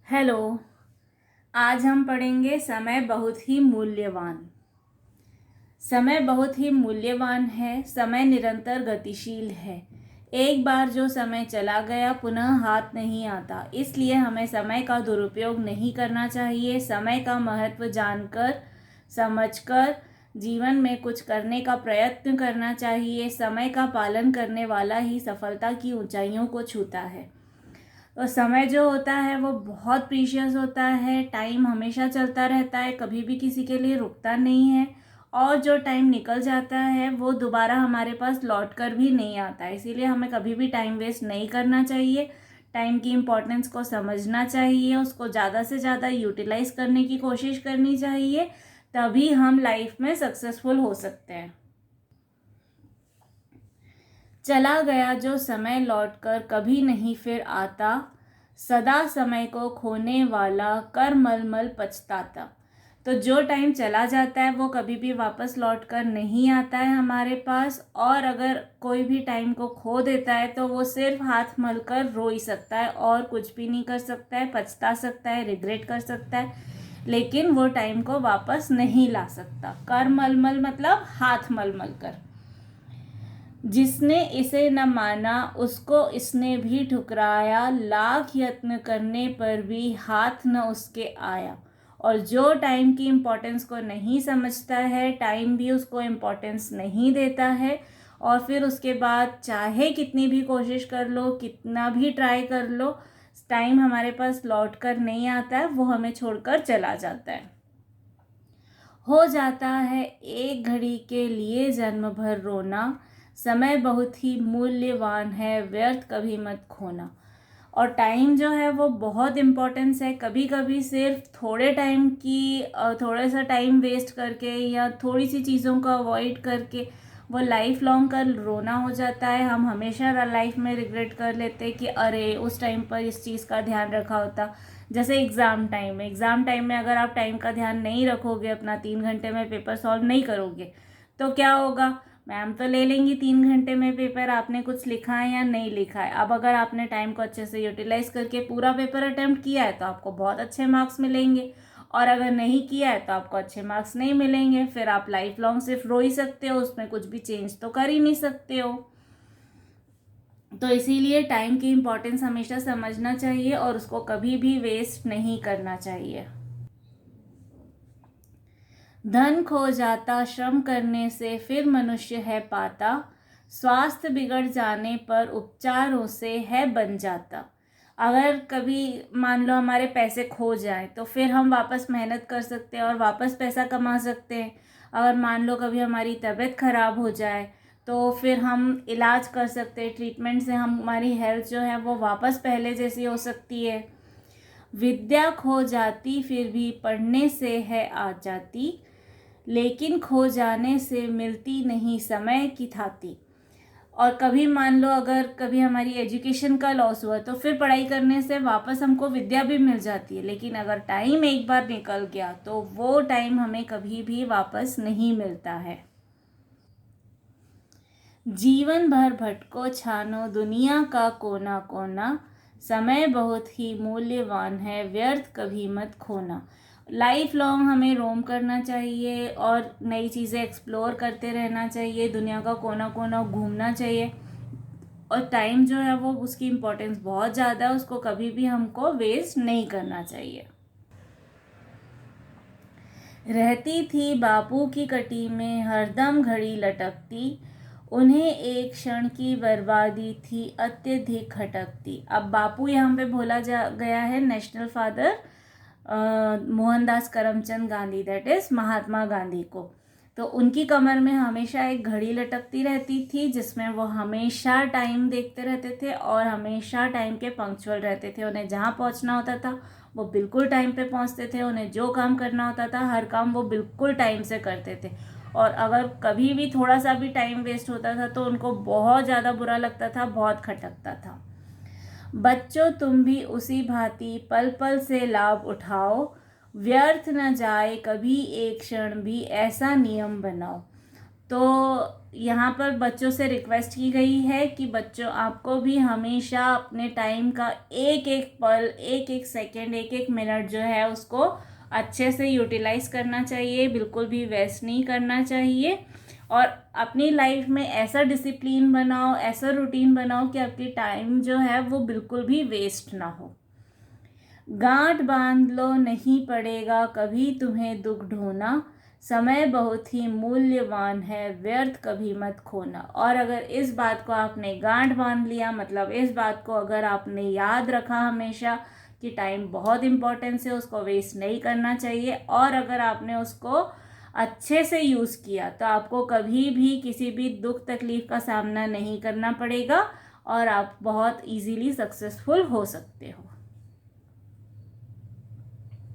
Hello. आज हम पढ़ेंगे समय बहुत ही मूल्यवान। समय बहुत ही मूल्यवान है। समय निरंतर गतिशील है। एक बार जो समय चला गया पुनः हाथ नहीं आता, इसलिए हमें समय का दुरुपयोग नहीं करना चाहिए। समय का महत्व जानकर समझकर जीवन में कुछ करने का प्रयत्न करना चाहिए। समय का पालन करने वाला ही सफलता की ऊंचाइयों को छूता है। तो समय जो होता है वो बहुत प्रीशियस होता है। टाइम हमेशा चलता रहता है, कभी भी किसी के लिए रुकता नहीं है। और जो टाइम निकल जाता है वो दोबारा हमारे पास लौट कर भी नहीं आता है। इसीलिए हमें कभी भी टाइम वेस्ट नहीं करना चाहिए। टाइम की इम्पोर्टेंस को समझना चाहिए, उसको ज़्यादा से ज़्यादा यूटिलाइज करने की कोशिश करनी चाहिए, तभी हम लाइफ में सक्सेसफुल हो सकते हैं। चला गया जो समय लौटकर कभी नहीं फिर आता, सदा समय को खोने वाला कर मल पछताता। तो जो टाइम चला जाता है वो कभी भी वापस लौटकर नहीं आता है हमारे पास। और अगर कोई भी टाइम को खो देता है तो वो सिर्फ हाथ मल कर रो ही सकता है और कुछ भी नहीं कर सकता है। पछता सकता है, रिग्रेट कर सकता है, लेकिन वो टाइम को वापस नहीं ला सकता। कर मल मतलब हाथ मल कर। जिसने इसे न माना उसको इसने भी ठुकराया, लाख यत्न करने पर भी हाथ न उसके आया। और जो टाइम की इम्पोर्टेंस को नहीं समझता है, टाइम भी उसको इम्पोर्टेंस नहीं देता है। और फिर उसके बाद चाहे कितनी भी कोशिश कर लो, कितना भी ट्राई कर लो, टाइम हमारे पास लौट कर नहीं आता है, वो हमें छोड़कर चला जाता है। हो जाता है एक घड़ी के लिए जन्म भर रोना, समय बहुत ही मूल्यवान है, व्यर्थ कभी मत खोना। और टाइम जो है वो बहुत इम्पोर्टेंस है। कभी कभी सिर्फ थोड़े टाइम की थोड़ा सा टाइम वेस्ट करके या थोड़ी सी चीज़ों को अवॉइड करके वो लाइफ लॉन्ग का रोना हो जाता है। हम हमेशा लाइफ में रिग्रेट कर लेते हैं कि अरे उस टाइम पर इस चीज़ का ध्यान रखा होता। जैसे एग्ज़ाम टाइम में अगर आप टाइम का ध्यान नहीं रखोगे, अपना 3 घंटे में पेपर सॉल्व नहीं करोगे, तो क्या होगा? मैम तो ले लेंगी 3 घंटे में पेपर, आपने कुछ लिखा है या नहीं लिखा है। अब अगर आपने टाइम को अच्छे से यूटिलाइज करके पूरा पेपर अटेम्प्ट किया है तो आपको बहुत अच्छे मार्क्स मिलेंगे, और अगर नहीं किया है तो आपको अच्छे मार्क्स नहीं मिलेंगे। फिर आप लाइफ लॉन्ग सिर्फ रो ही सकते हो, उसमें कुछ भी चेंज तो कर ही नहीं सकते हो। तो इसीलिए टाइम की इम्पोर्टेंस हमेशा समझना चाहिए और उसको कभी भी वेस्ट नहीं करना चाहिए। धन खो जाता श्रम करने से फिर मनुष्य है पाता, स्वास्थ्य बिगड़ जाने पर उपचारों से है बन जाता। अगर कभी मान लो हमारे पैसे खो जाए तो फिर हम वापस मेहनत कर सकते हैं और वापस पैसा कमा सकते हैं। अगर मान लो कभी हमारी तबीयत खराब हो जाए तो फिर हम इलाज कर सकते हैं, ट्रीटमेंट से हमारी हेल्थ जो है वो वापस पहले जैसी हो सकती है। विद्या खो जाती फिर भी पढ़ने से है आ जाती, लेकिन खो जाने से मिलती नहीं समय की थाती। और कभी मान लो अगर कभी हमारी एजुकेशन का लॉस हुआ तो फिर पढ़ाई करने से वापस हमको विद्या भी मिल जाती है, लेकिन अगर टाइम एक बार निकल गया तो वो टाइम हमें कभी भी वापस नहीं मिलता है। जीवन भर भटको छानो दुनिया का कोना कोना, समय बहुत ही मूल्यवान है, व्यर्थ कभी मत खोना। लाइफ लॉन्ग हमें रोम करना चाहिए और नई चीज़ें एक्सप्लोर करते रहना चाहिए, दुनिया का कोना कोना घूमना चाहिए। और टाइम जो है वो उसकी इम्पोर्टेंस बहुत ज़्यादा है, उसको कभी भी हमको वेस्ट नहीं करना चाहिए। रहती थी बापू की कटी में हरदम घड़ी लटकती, उन्हें एक क्षण की बर्बादी थी अत्यधिक खटकती। अब बापू यहाँ पे बोला जा गया है national father Mohandas Karamchand Gandhi, that is Mahatma Gandhi को। तो उनकी कमर में हमेशा एक घड़ी लटकती रहती थी जिसमें वो हमेशा टाइम देखते रहते थे और हमेशा टाइम के पंक्चुअल रहते थे। उन्हें जहाँ पहुँचना होता था वो बिल्कुल टाइम पे पहुँचते थे, उन्हें जो काम करना होता था हर काम वो बिल्कुल टाइम से करते थे। और अगर कभी भी थोड़ा सा भी टाइम वेस्ट होता था तो उनको बहुत ज़्यादा बुरा लगता था, बहुत खटकता था। बच्चों तुम भी उसी भांति पल पल से लाभ उठाओ, व्यर्थ न जाए कभी एक क्षण भी ऐसा नियम बनाओ। तो यहाँ पर बच्चों से रिक्वेस्ट की गई है कि बच्चों आपको भी हमेशा अपने टाइम का एक एक पल, एक एक सेकेंड, एक एक मिनट जो है उसको अच्छे से यूटिलाइज करना चाहिए, बिल्कुल भी वेस्ट नहीं करना चाहिए। और अपनी लाइफ में ऐसा डिसिप्लिन बनाओ, ऐसा रूटीन बनाओ कि आपकी टाइम जो है वो बिल्कुल भी वेस्ट ना हो। गांठ बांध लो, नहीं पड़ेगा कभी तुम्हें दुख ढोना, समय बहुत ही मूल्यवान है, व्यर्थ कभी मत खोना। और अगर इस बात को आपने गांठ बांध लिया, मतलब इस बात को अगर आपने याद रखा हमेशा कि टाइम बहुत इम्पोर्टेंस है, उसको वेस्ट नहीं करना चाहिए, और अगर आपने उसको अच्छे से यूज़ किया तो आपको कभी भी किसी भी दुख तकलीफ का सामना नहीं करना पड़ेगा और आप बहुत इजीली सक्सेसफुल हो सकते हो।